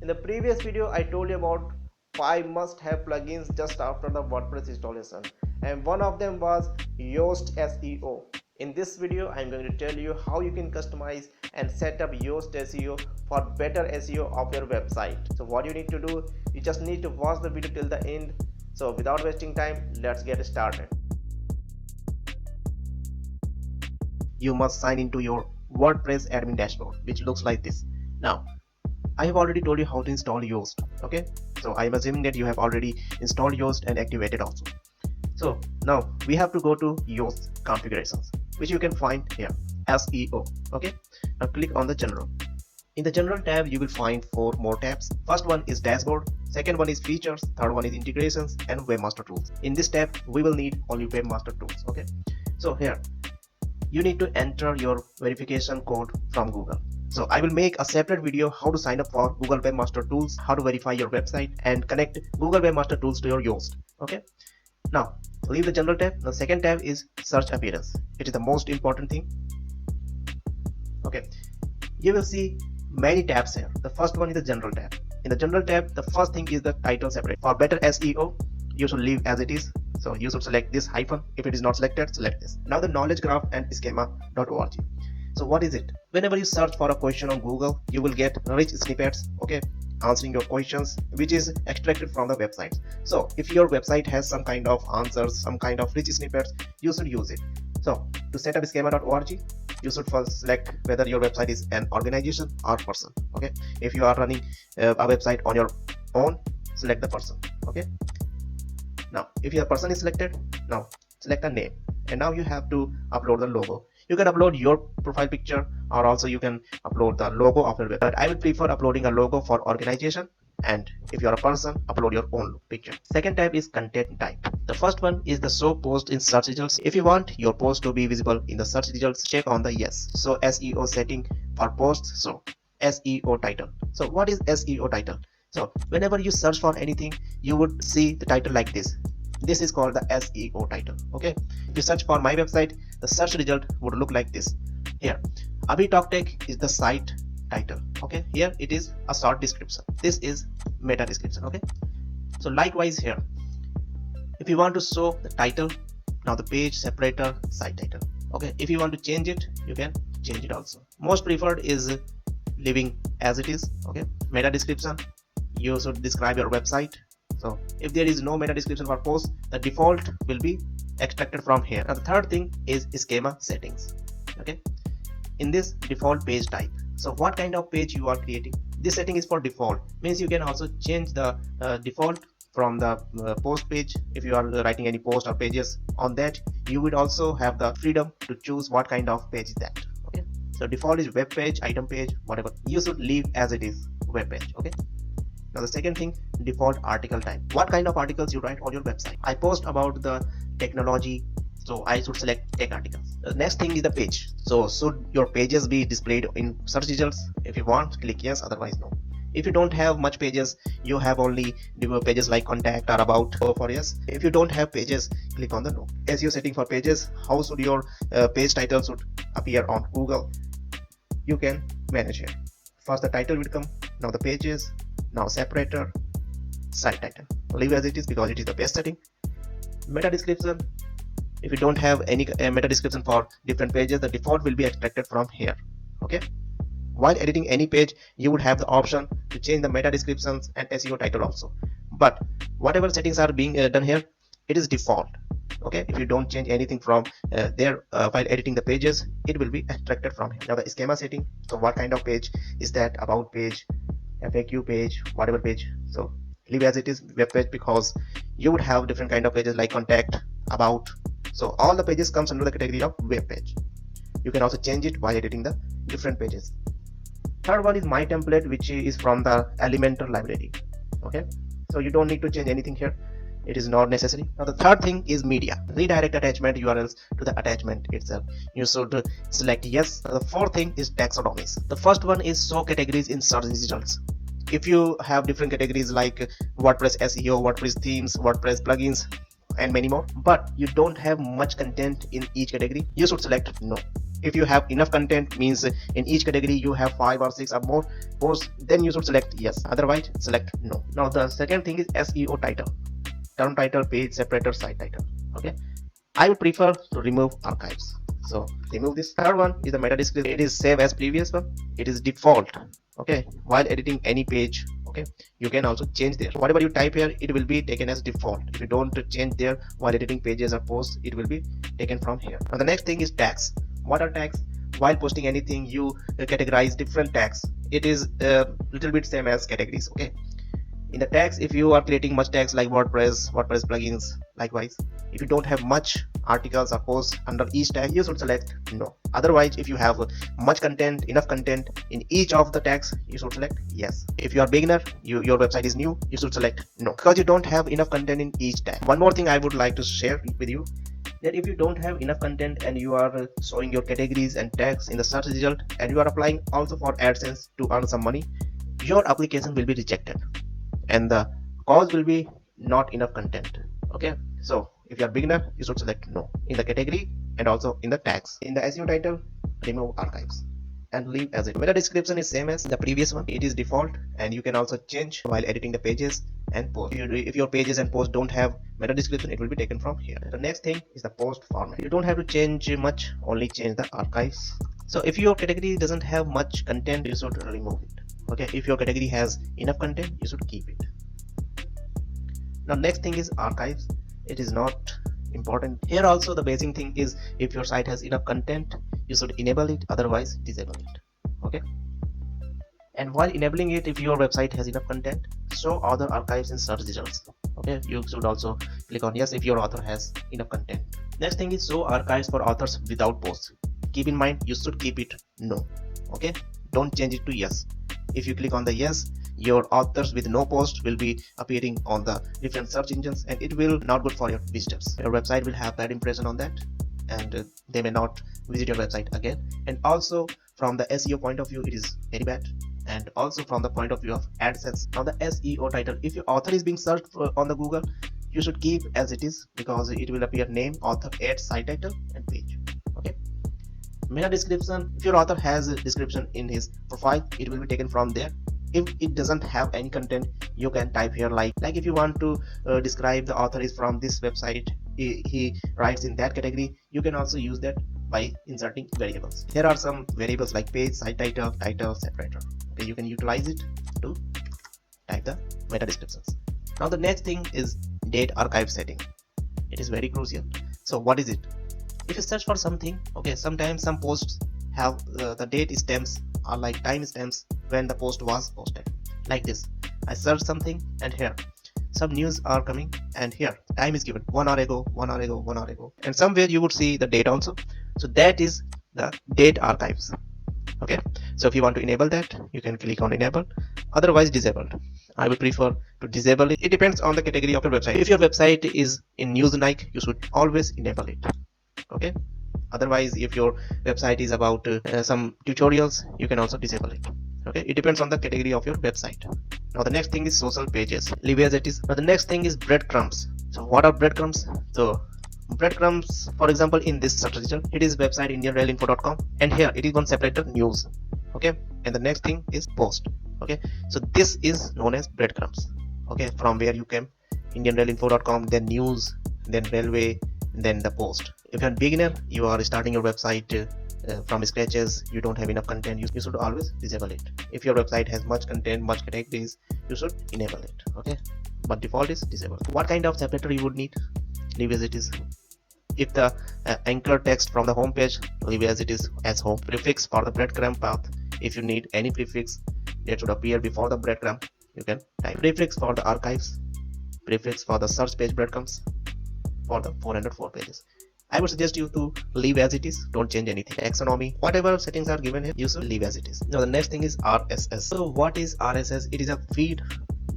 In the previous video, I told you about 5 must-have plugins just after the WordPress installation, and one of them was Yoast SEO. In this video, I'm going to tell you how you can customize and set up Yoast SEO for better SEO of your website. So what you need to do, you just need to watch the video till the end. So without wasting time, let's get started. You must sign into your WordPress admin dashboard, which looks like this. Now, I have already told you how to install Yoast. Okay, so I am assuming that you have already installed Yoast and activated also. So now we have to go to Yoast configurations, which you can find here, SEO. Okay, now click on the general. In the general tab, you will find 4 more tabs. First one is dashboard, second one is features, third one is integrations and webmaster tools. In this tab, we will need only webmaster tools. Okay, so here you need to enter your verification code from Google. So I will make a separate video how to sign up for Google Webmaster Tools, how to verify your website and connect Google Webmaster Tools to your Yoast. Okay. Now leave the general tab. The second tab is search appearance. It is the most important thing. Okay. You will see many tabs here. The first one is the general tab. In the general tab, the first thing is the title separate. For better SEO, you should leave as it is. So you should select this hyphen. If it is not selected, select this. Now the knowledge graph and schema.org. So what is it? Whenever you search for a question on Google, you will get rich snippets, okay, answering your questions, which is extracted from the website. So if your website has some kind of answers, some kind of rich snippets, you should use it. So to set up schema.org, you should first select whether your website is an organization or person. Okay, if you are running a website on your own, select the person. Okay, now if your person is selected, now select a name, and now you have to upload the logo. You can upload your profile picture, or also you can upload the logo of your website. But I would prefer uploading a logo for organization, and if you are a person, upload your own picture. Second type is content type. The first one is the show post in search results. If you want your post to be visible in the search results, check on the yes. So SEO setting for posts, so SEO title. So what is SEO title? So whenever you search for anything, you would see the title like this. This is called the SEO title. Okay, if you search for my website, the search result would look like this. Here Abhi Talk Tech is the site title. Okay, here it is a short description. This is meta description. Okay, so likewise here, if you want to show the title, now the page separator, site title. Okay, if you want to change it, you can change it also. Most preferred is leaving as it is. Okay, meta description, you should describe your website. So if there is no meta description for post, the default will be extracted from here. Now the third thing is schema settings. Okay, in this default page type, so what kind of page you are creating, this setting is for default, means you can also change the default from the post page. If you are writing any post or pages on that, you would also have the freedom to choose what kind of page is that. Okay, so default is web page, item page, whatever. You should leave as it is, web page. Okay, now the second thing, default article type. What kind of articles you write on your website? I post about the technology, so I should select tech articles. The next thing is the page. So should your pages be displayed in search results? If you want, click yes, otherwise no. If you don't have much pages, you have only pages like contact or about, go for yes. If you don't have pages, click on the no. SEO setting for pages, how should your page title should appear on Google? You can manage here. First the title will come, now the pages, now separator, site title. Leave as it is because it is the best setting. Meta description, if you don't have any meta description for different pages, the default will be extracted from here. Okay, while editing any page, you would have the option to change the meta descriptions and SEO title also, but whatever settings are being done here, it is default. Okay, if you don't change anything from there while editing the pages, it will be extracted from here. Now the schema setting, so what kind of page is that? About page, FAQ page, whatever page. So leave as it is, web page, because you would have different kind of pages like contact, about. So all the pages comes under the category of web page. You can also change it while editing the different pages. Third one is my template, which is from the Elementor library. Okay, so you don't need to change anything here, it is not necessary. Now the third thing is media, redirect attachment URLs to the attachment itself. You should select yes. The fourth thing is taxonomies. The first one is show categories in search results. If you have different categories like WordPress SEO, WordPress themes, WordPress plugins, and many more, but you don't have much content in each category, you should select no. If you have enough content, means in each category you have 5 or 6 or more posts, then you should select yes, otherwise select no. Now the second thing is SEO title, term title, page separator, site title. Okay, I would prefer to remove archives, so remove this. Third one is the meta description. It is same as previous one, it is default. Okay, while editing any page, okay, you can also change there. Whatever you type here, it will be taken as default. If you don't change there while editing pages or posts, it will be taken from here. Now the next thing is tags. What are tags? While posting anything, you categorize different tags. It is a little bit same as categories. Okay, in the tags, if you are creating much tags like WordPress plugins, likewise, if you don't have much articles or posts under each tag, you should select no. Otherwise, if you have much content, enough content in each of the tags, you should select yes. If you are beginner, your website is new, you should select no, because you don't have enough content in each tag. One more thing I would like to share with you, that if you don't have enough content and you are showing your categories and tags in the search result, and you are applying also for AdSense to earn some money, your application will be rejected and the cause will be not enough content. Okay, so if you are beginner, you should select no in the category and also in the tags. In the SEO title, remove archives and leave as it. Meta description is same as the previous one, it is default, and you can also change while editing the pages and posts. If your pages and posts don't have meta description, it will be taken from here. The next thing is the post format. You don't have to change much, only change the archives. So if your category doesn't have much content, you should remove it. Okay, if your category has enough content, you should keep it. Now next thing is archives. It is not important here. Also the basic thing is, if your site has enough content, you should enable it, otherwise disable it. Okay, and while enabling it, if your website has enough content, show other archives in search results. Okay, you should also click on yes if your author has enough content. Next thing is show archives for authors without posts. Keep in mind, you should keep it no. Okay, don't change it to yes. If you click on the yes, your authors with no post will be appearing on the different search engines, and it will not good for your visitors. Your website will have bad impression on that, and they may not visit your website again. And also from the SEO point of view, it is very bad, and also from the point of view of AdSense. Now the SEO title, if your author is being searched on the Google, you should keep as it is, because it will appear name, author, ad, site title and page. Okay, meta description, if your author has a description in his profile, it will be taken from there. If it doesn't have any content, you can type here like if you want to describe the author is from this website, he writes in that category, you can also use that by inserting variables. Here are some variables like page, site title, title, separator. Okay, you can utilize it to type the meta descriptions. Now the next thing is date archive setting. It is very crucial. So what is it? If you search for something, okay, sometimes some posts have the date stamps or like time stamps when the post was posted. Like this, I search something and here some news are coming, and here time is given 1 hour ago, 1 hour ago, 1 hour ago, and somewhere you would see the date also. So that is the date archives. Okay, so if you want to enable that, you can click on enable, otherwise disabled. I would prefer to disable it. It depends on the category of your website. If your website is in news Nike, you should always enable it. Okay, otherwise if your website is about some tutorials, you can also disable it. Okay, it depends on the category of your website. Now the next thing is social pages, leave as it is. Now the next thing is breadcrumbs. So what are breadcrumbs? So breadcrumbs, for example, in this search result, it is website indianrailinfo.com, and here it is one separator news. Okay, and the next thing is post. Okay, so this is known as breadcrumbs. Okay, from where you came, indianrailinfo.com, then news, then railway, then the post. If you're a beginner, you are starting your website from scratches, you don't have enough content, you should always disable it. If your website has much content, much categories, you should enable it. Okay, but default is disabled. What kind of separator you would need? Leave as it is. If the anchor text from the home page, leave as it is as home. Prefix for the breadcrumb path, if you need any prefix that should appear before the breadcrumb, you can type. Prefix for the archives, prefix for the search page breadcrumbs for the 404 pages. I would suggest you to leave as it is, don't change anything. Taxonomy, whatever settings are given here, you should leave as it is. Now the next thing is RSS. So what is RSS? It is a feed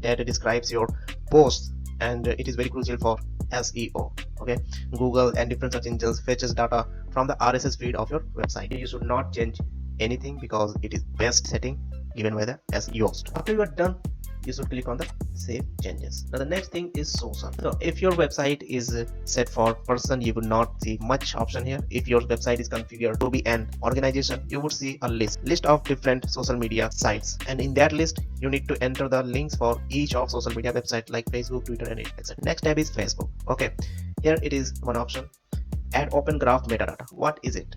that describes your posts, and it is very crucial for SEO. Okay, Google and different search engines fetches data from the RSS feed of your website. You should not change anything because it is best setting given by the SEO host. After you are done you should click on the save changes. Now the next thing is social. So if your website is set for person, you will not see much option here. If your website is configured to be an organization, you would see a list of different social media sites, and in that list you need to enter the links for each of social media website like Facebook, Twitter, and etc. Next tab is Facebook. Okay, here it is one option, add open graph metadata. What is it?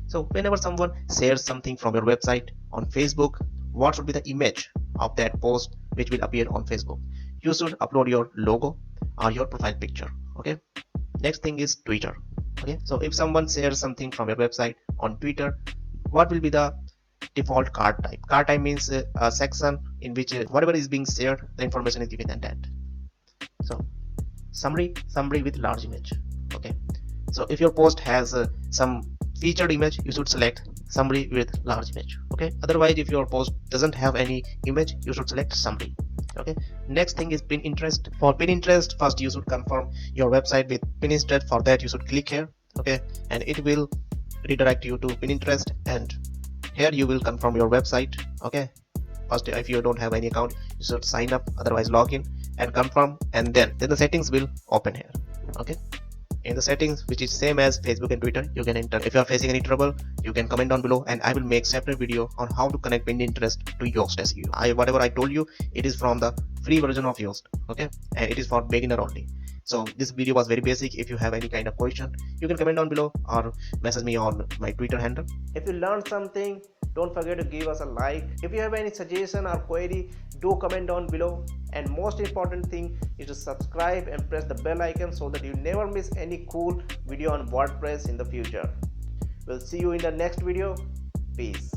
So whenever someone shares something from your website on Facebook, what should be the image of that post which will appear on Facebook? You should upload your logo or your profile picture. Okay. Next thing is Twitter. Okay. So if someone shares something from your website on Twitter, what will be the default card type? Card type means a section in which whatever is being shared, the information is given in that. So summary with large image. Okay. So if your post has some featured image, you should select summary with large image. Okay, otherwise if your post doesn't have any image, you should select summary. Okay, next thing is Pinterest. For Pinterest, first you should confirm your website with Pinterest. For that you should click here. Okay, and it will redirect you to Pinterest, and here you will confirm your website. Okay, first if you don't have any account, you should sign up, otherwise log in and confirm, and then the settings will open here. Okay, in the settings, which is same as Facebook and Twitter, you can enter. If you are facing any trouble, you can comment down below, and I will make separate video on how to connect Pinterest to Yoast SEO. Whatever I told you, it is from the free version of Yoast. Okay, and it is for beginner only. So this video was very basic. If you have any kind of question, you can comment down below or message me on my Twitter handle. If you learned something, don't forget to give us a like. If you have any suggestion or query, do comment down below. And most important thing is to subscribe and press the bell icon so that you never miss any cool video on WordPress in the future. We'll see you in the next video. Peace.